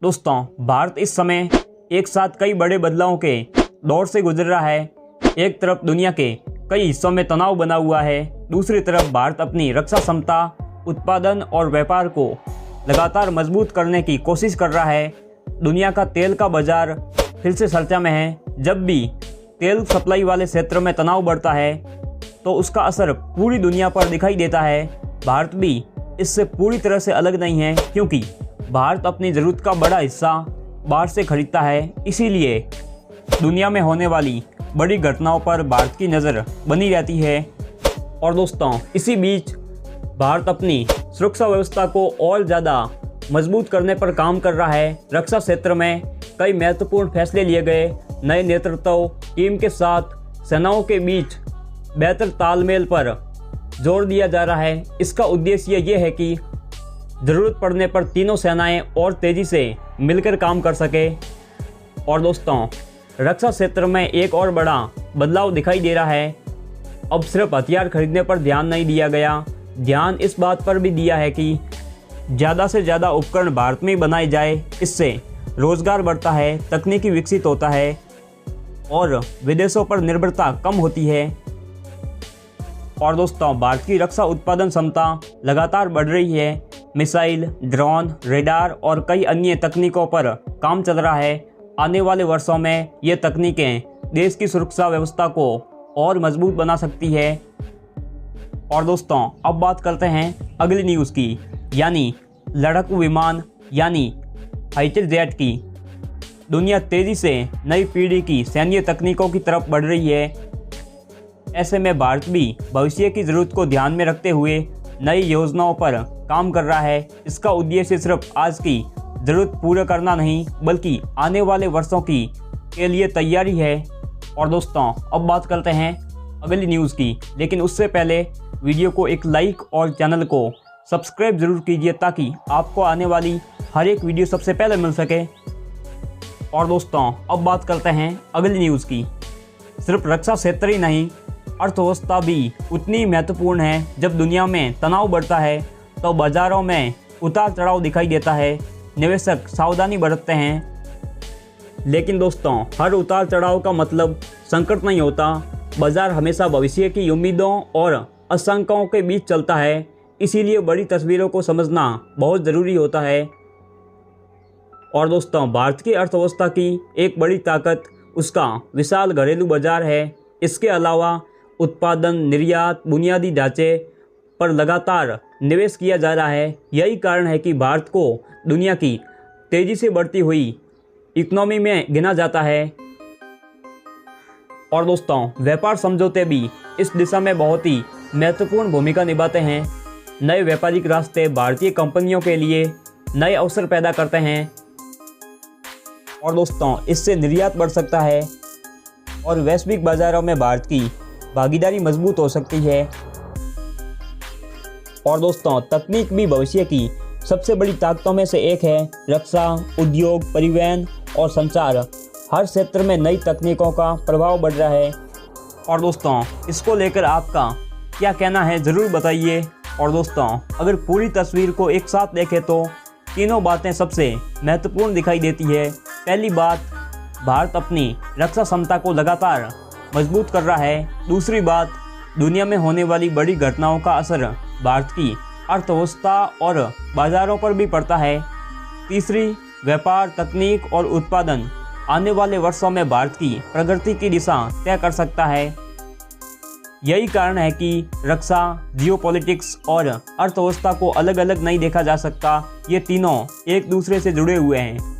दोस्तों, भारत इस समय एक साथ कई बड़े बदलावों के दौर से गुजर रहा है। एक तरफ दुनिया के कई हिस्सों में तनाव बना हुआ है, दूसरी तरफ भारत अपनी रक्षा क्षमता, उत्पादन और व्यापार को लगातार मजबूत करने की कोशिश कर रहा है। दुनिया का तेल का बाजार फिर से चर्चा में है। जब भी तेल सप्लाई वाले क्षेत्र में तनाव बढ़ता है तो उसका असर पूरी दुनिया पर दिखाई देता है। भारत भी इससे पूरी तरह से अलग नहीं है, क्योंकि भारत अपनी ज़रूरत का बड़ा हिस्सा बाहर से खरीदता है। इसीलिए दुनिया में होने वाली बड़ी घटनाओं पर भारत की नज़र बनी रहती है। और दोस्तों, इसी बीच भारत अपनी सुरक्षा व्यवस्था को और ज़्यादा मजबूत करने पर काम कर रहा है। रक्षा क्षेत्र में कई महत्वपूर्ण फैसले लिए गए। नए नेतृत्व टीम के साथ सेनाओं के बीच बेहतर तालमेल पर जोर दिया जा रहा है। इसका उद्देश्य ये है कि ज़रूरत पड़ने पर तीनों सेनाएं और तेज़ी से मिलकर काम कर सके। और दोस्तों, रक्षा क्षेत्र में एक और बड़ा बदलाव दिखाई दे रहा है। अब सिर्फ हथियार खरीदने पर ध्यान नहीं दिया गया, ध्यान इस बात पर भी दिया है कि ज़्यादा से ज़्यादा उपकरण भारत में बनाए जाए। इससे रोज़गार बढ़ता है, तकनीकी विकसित होता है और विदेशों पर निर्भरता कम होती है। और दोस्तों, भारत की रक्षा उत्पादन क्षमता लगातार बढ़ रही है। मिसाइल, ड्रोन, रेडार और कई अन्य तकनीकों पर काम चल रहा है। आने वाले वर्षों में ये तकनीकें देश की सुरक्षा व्यवस्था को और मजबूत बना सकती है। और दोस्तों, अब बात करते हैं अगली न्यूज़ की, यानी लड़ाकू विमान यानी फाइटर जेट की। दुनिया तेज़ी से नई पीढ़ी की सैन्य तकनीकों की तरफ बढ़ रही है। ऐसे में भारत भी भविष्य की ज़रूरत को ध्यान में रखते हुए नई योजनाओं पर काम कर रहा है। इसका उद्देश्य सिर्फ आज की ज़रूरत पूरा करना नहीं, बल्कि आने वाले वर्षों की के लिए तैयारी है। और दोस्तों, अब बात करते हैं अगली न्यूज़ की, लेकिन उससे पहले वीडियो को एक लाइक और चैनल को सब्सक्राइब ज़रूर कीजिए, ताकि आपको आने वाली हर एक वीडियो सबसे पहले मिल सके। और दोस्तों, अब बात करते हैं अगली न्यूज़ की। सिर्फ रक्षा क्षेत्र ही नहीं, अर्थव्यवस्था भी उतनी महत्वपूर्ण है। जब दुनिया में तनाव बढ़ता है तो बाज़ारों में उतार चढ़ाव दिखाई देता है, निवेशक सावधानी बरतते हैं। लेकिन दोस्तों, हर उतार चढ़ाव का मतलब संकट नहीं होता। बाज़ार हमेशा भविष्य की उम्मीदों और आशंकाओं के बीच चलता है, इसीलिए बड़ी तस्वीरों को समझना बहुत ज़रूरी होता है। और दोस्तों, भारत की अर्थव्यवस्था की एक बड़ी ताकत उसका विशाल घरेलू बाज़ार है। इसके अलावा उत्पादन, निर्यात, बुनियादी ढांचे पर लगातार निवेश किया जा रहा है। यही कारण है कि भारत को दुनिया की तेज़ी से बढ़ती हुई इकोनॉमी में गिना जाता है। और दोस्तों, व्यापार समझौते भी इस दिशा में बहुत ही महत्वपूर्ण भूमिका निभाते हैं। नए व्यापारिक रास्ते भारतीय कंपनियों के लिए नए अवसर पैदा करते हैं। और दोस्तों, इससे निर्यात बढ़ सकता है और वैश्विक बाज़ारों में भारत की भागीदारी मजबूत हो सकती है। और दोस्तों, तकनीक भी भविष्य की सबसे बड़ी ताकतों में से एक है। रक्षा, उद्योग, परिवहन और संचार, हर क्षेत्र में नई तकनीकों का प्रभाव बढ़ रहा है। और दोस्तों, इसको लेकर आपका क्या कहना है ज़रूर बताइए। और दोस्तों, अगर पूरी तस्वीर को एक साथ देखें तो तीनों बातें सबसे महत्वपूर्ण दिखाई देती है। पहली बात, भारत अपनी रक्षा क्षमता को लगातार मजबूत कर रहा है। दूसरी बात, दुनिया में होने वाली बड़ी घटनाओं का असर भारत की अर्थव्यवस्था और बाज़ारों पर भी पड़ता है। तीसरी, व्यापार, तकनीक और उत्पादन आने वाले वर्षों में भारत की प्रगति की दिशा तय कर सकता है। यही कारण है कि रक्षा, जियोपॉलिटिक्स और अर्थव्यवस्था को अलग अलग नहीं देखा जा सकता। ये तीनों एक दूसरे से जुड़े हुए हैं।